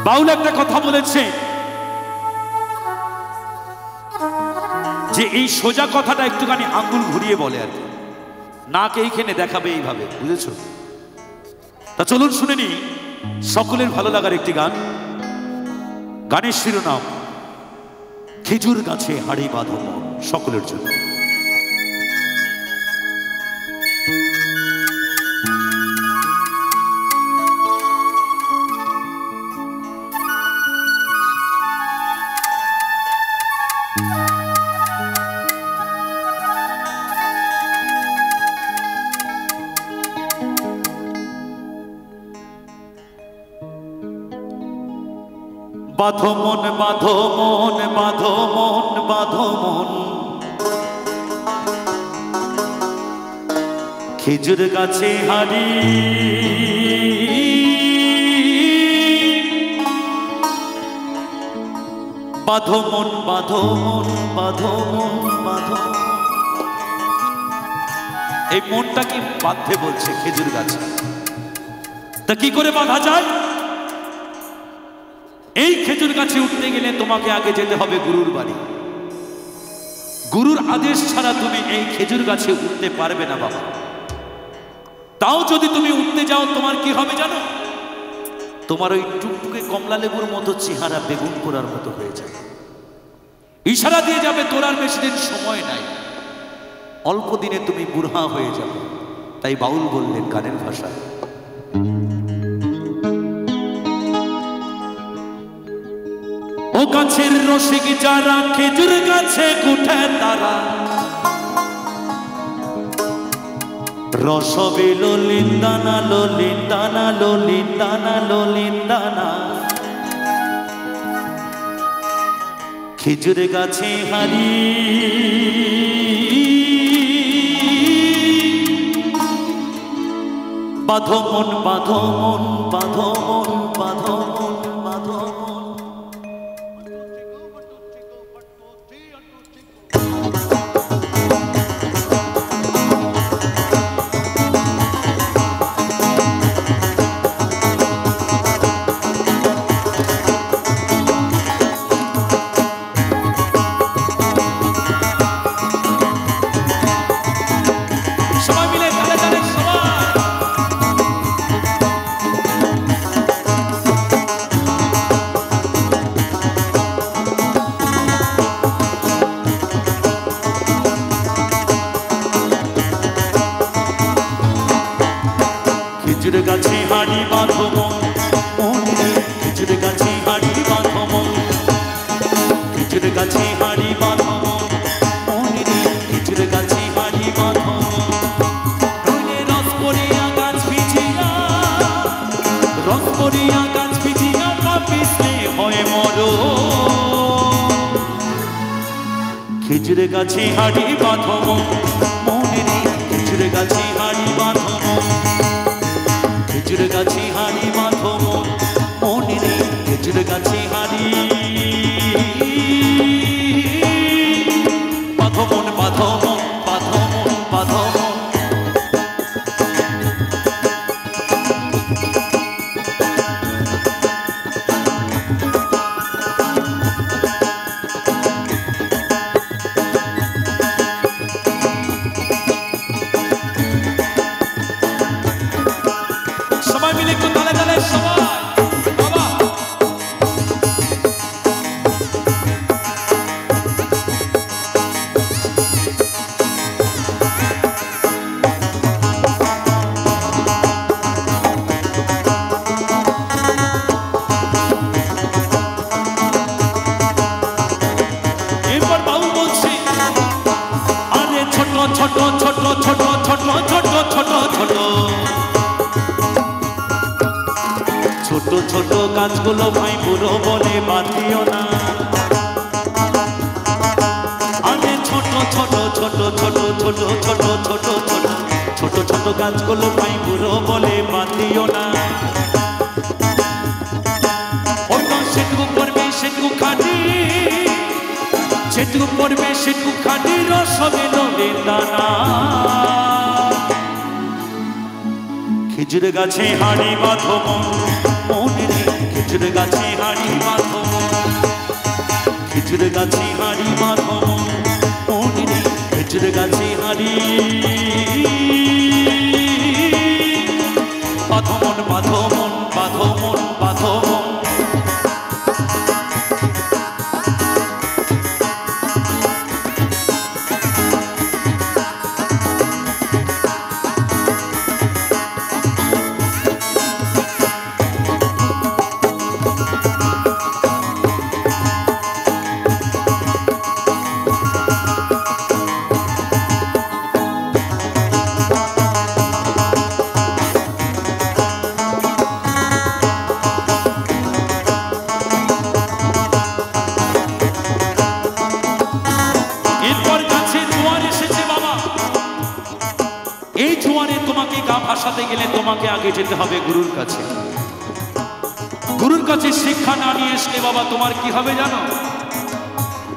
বাউল একটা কথা বলেছে যে এই সোজা কথাটা একটুখানি আঙ্গুল ঘুরিয়ে বলে আর কি, নাকে এইখানে দেখাবে এইভাবে, বুঝেছো? তা চলুন শুনে নি সকলের ভালো লাগার একটি গান। গানের শিরোনাম খেজুর গাছে হাড়ি বাঁধো মন, সকলের জন্য। বাঁধো মন বাঁধো মন বাঁধো মন বাঁধো মন, খেজুর গাছে হাড়ি বাঁধো মন বাঁধো মন বাঁধো মন বাঁধো। এই মনটাকে বাঁধতে বলছে খেজুর গাছে। তা কি করে বাঁধা যায়? এই খেজুর গাছে উঠতে গেলে তোমাকে আগে যেতে হবে গুরুর বাড়ি। গুরুর আদেশ ছাড়া তুমি এই খেজুর গাছে উঠতে পারবে না বাবা। তাও যদি তুমি উঠতে যাও তোমার কি হবে জানো? তোমার ওই টুকটুকে কমলা লেবুর মতো চেহারা বেগুন পোড়ার মতো হয়ে যাবে। ইশারা দিয়ে যাবে তোর আর বেশি দিন সময় নাই, অল্প দিনে তুমি বুড়া হয়ে যাবে। তাই বাউল বললেন গানের ভাষায়, ও গাছের রসিক যারা খেজুর গাছে উঠে তারা, রসবে ললিন্দানা ললিন্দানা ললিন্দানা ললিন্দানা, খেজুর গাছে হারি বাঁধো মন বাঁধো মন বাঁধো মন বাঁধো মন বাঁধো মন। খেজুর গাছে হাড়ি বাঁধো মন, খেজুর গাছে হাড়ি বাঁধো মন, খেজুর গাছে হাড়ি বাঁধো মন, খেজুর গাছে হাড়ি বাঁধো মন। রস পরিয়া গাছ ভিজিয়া, রস পরিয়া গাছ ভিজিয়া পিছলে হয় মরো, খেজুর গাছে হাড়ি বাঁধো মন, খেজুর গাছে হাড়ি বাঁধো মন, খেজুর গাছে হাড়ি বাঁধো মন, মনিরে খেজুর গাছে হাড়ি বাঁধো মন বাঁধো মন বাঁধো মন বাঁধো মন। সবাই মিলে একটু তালে তালে সবাই বাবা। এরপর বাবু বলছে, আরে ছোট ছোট ছোট ছোট ছোট ছোট ছোট ছোট ছোট ছোট গাছগুলো ভাই বুড়ো বলে বাঁধিও না, আরে ছোট ছোট ছোট ছোট ছোট ছোট ছোট ছোট ছোট ছোট গাছগুলো ভাই বুড়ো বলে বাঁধিও না। সেটুকু পড়বে সেটুকু খাটি, সেটুকু পড়বে সেটুকু খাটি, রসবে ললিন্দানা, খেজুর গাছে হাড়ি বাঁধো মন, খেজুর গাছে হাড়ি বাঁধো খেজুর গাছে হাড়ি বাঁধো মনে রে খেজুর গাছে হাড়ি বাঁধো মন বাঁধো মন বাঁধো মন বাঁধো মন ভাষাতে গেলে তোমাকে আগে যেতে হবে গুরুর কাছে। গুরুর কাছে শিক্ষা না নিয়ে আসলে বাবা তোমার কি হবে জানো?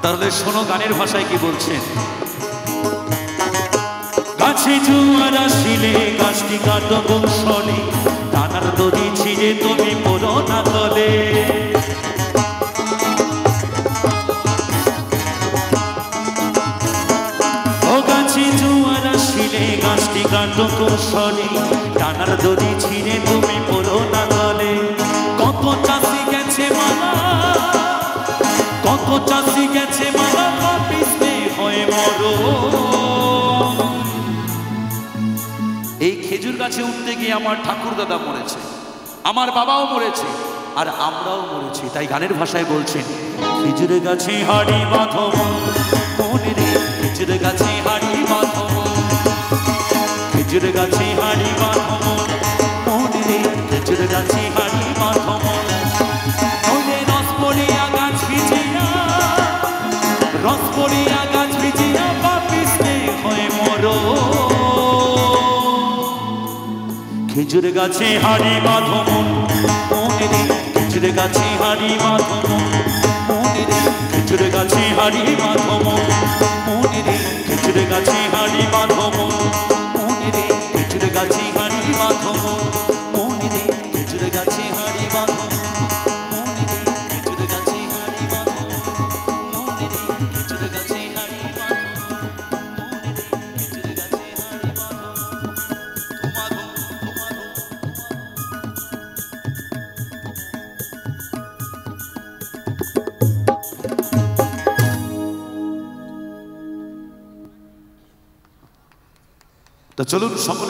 তাহলে শোনো গানের ভাষায় কি বলছেন। গাছে জোয়ার আসিলে গাছটি কাটো কৌশলে টানার দড়ি ছিঁড়ে তুমি পড়ো না তলে। গাছটি কাটো কৌশলে টানার দড়ি ছিঁড়ে তুমি পড়ো না তলে। কত চাষি গেছে মালা কত চাষি গেছে মালা পিছনে হয়ে মরো। এই খেজুর গাছে উঠতে গিয়ে আমার ঠাকুর দাদা মরেছে, আমার বাবাও মরেছে, আর আমরাও মরেছি। তাই গানের ভাষায় বলছেন খেজুর গাছে হাড়ি বাঁধো মনে রে খেজুর গাছে হাড়ি বাঁধো খেজুর গাছে হাড়ি বাঁধো মনে রে খেজুর গাছে হাড়ি বাঁধো মনে। রস পড়িয়া গাছ ভিজিয়া রস পড়িয়া গাছ ভিজিয়া বাপিসে হয়ে মরো। খেজুর গাছে হাড়ি বাঁধো মনে রে খেজুর গাছে হাড়ি বাঁধো মনে রে খেজুর গাছে হাড়ি বাঁধো মনে রে খেজুর গাছে হাড়ি বাঁধো মনে রে খেজুর গাছে হাড়ি বাঁধো মনে রে খেজুর গাছে হাড়ি বাঁধো মনে রে খেজুর গাছে হাড়ি বাঁধো মনে রে খেজুর গাছে হাড়ি বাঁধো মনে রে খেজুর গাছে হাড়ি বাঁধো। তো চলুন সকলে